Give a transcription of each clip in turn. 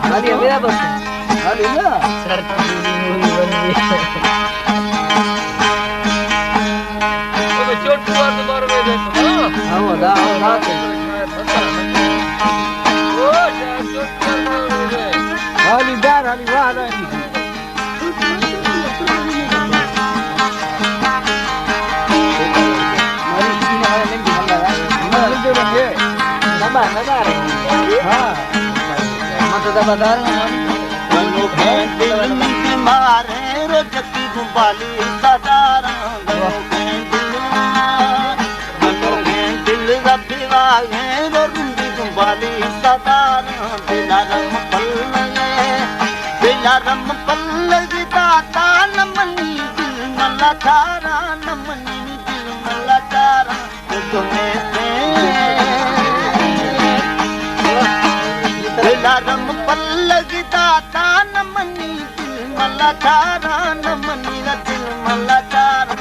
खाली मेरा बस खाली ना सर मूवी बन गई तो छोटू वाले बार में देखो ना हां दा ओ खाली बार खाली वाला मारे रोजकी गुबाली सदारा दिल रबिवागे रुंदी गुबाली सदारा दिलारम पल्लगी दाता नमनी दिल मला तारा नमनी दिल मला तारा तुम्हें दिलारम पल्लगी दाता नमनी दिल मला तारा नमनी दिल मला तारा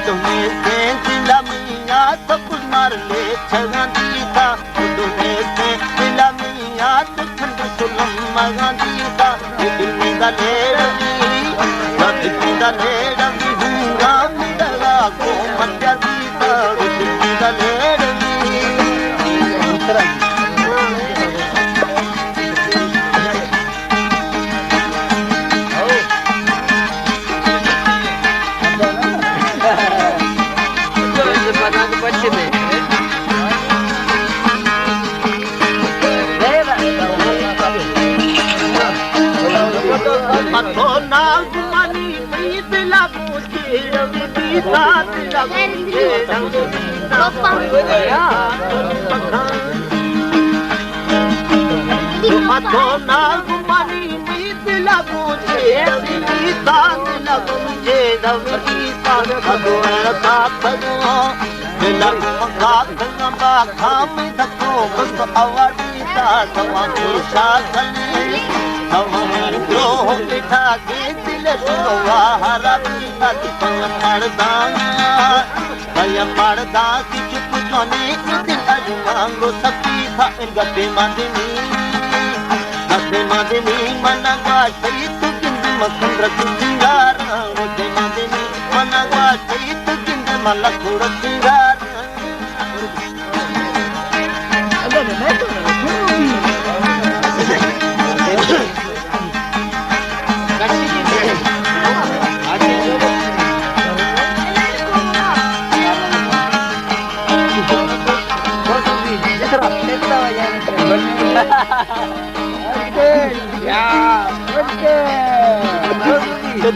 तुम्हें दिला मिया सब मार ले छगांदी था तुम्हें दिला मिया ठंड सुलम मगांदी था दिल में लेडवी हूंगा मिलगा को मध्य दीता दिल में लेडवी मर्दा की चुप जोने दिल अजमांगो सकी था गते मदनी मनगा सही तू किंद मखंद्र सिंगार गते मदनी मनगा सही तू किंद मलखुर सिंगार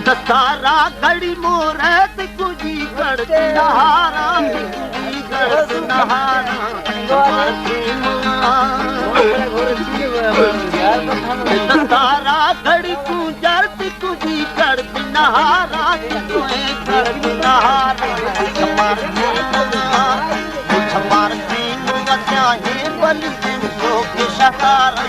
दसारा घड़ी मोरत कुजी गढ़ नहारा दसारा घड़ी पूजत कुजी गढ़ नहारा बलि शतारा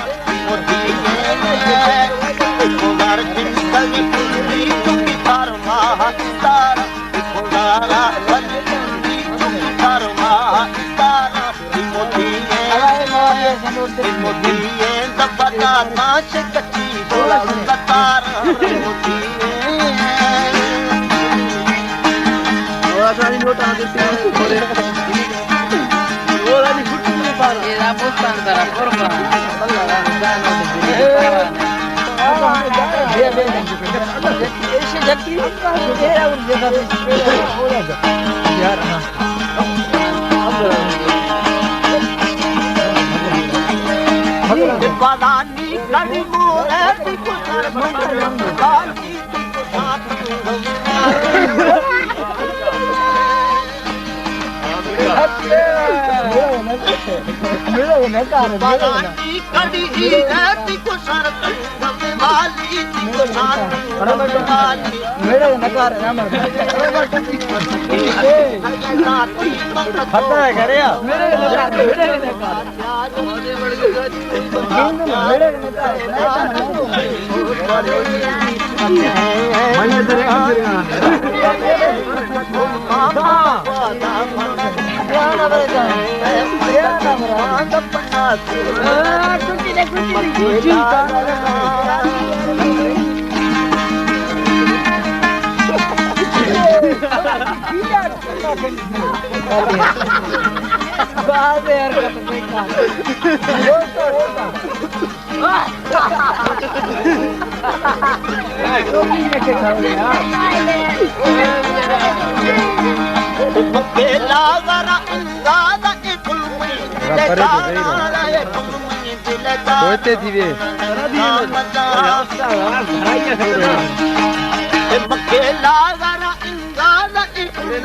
बदानी कड़ी मोरे कुसर बदानी कड़ी रहती कुसर वाली मेरे नकार है ना पता है करे मेरे नकार मेरे ना बरे जान ये ना मरा सपना कुछ नहीं बात यार नहीं का होता रोटी में के खाओ यार बेला वरा इंगादा के कुलमी होते थी वे बेला वरा इंगादा के कुलमी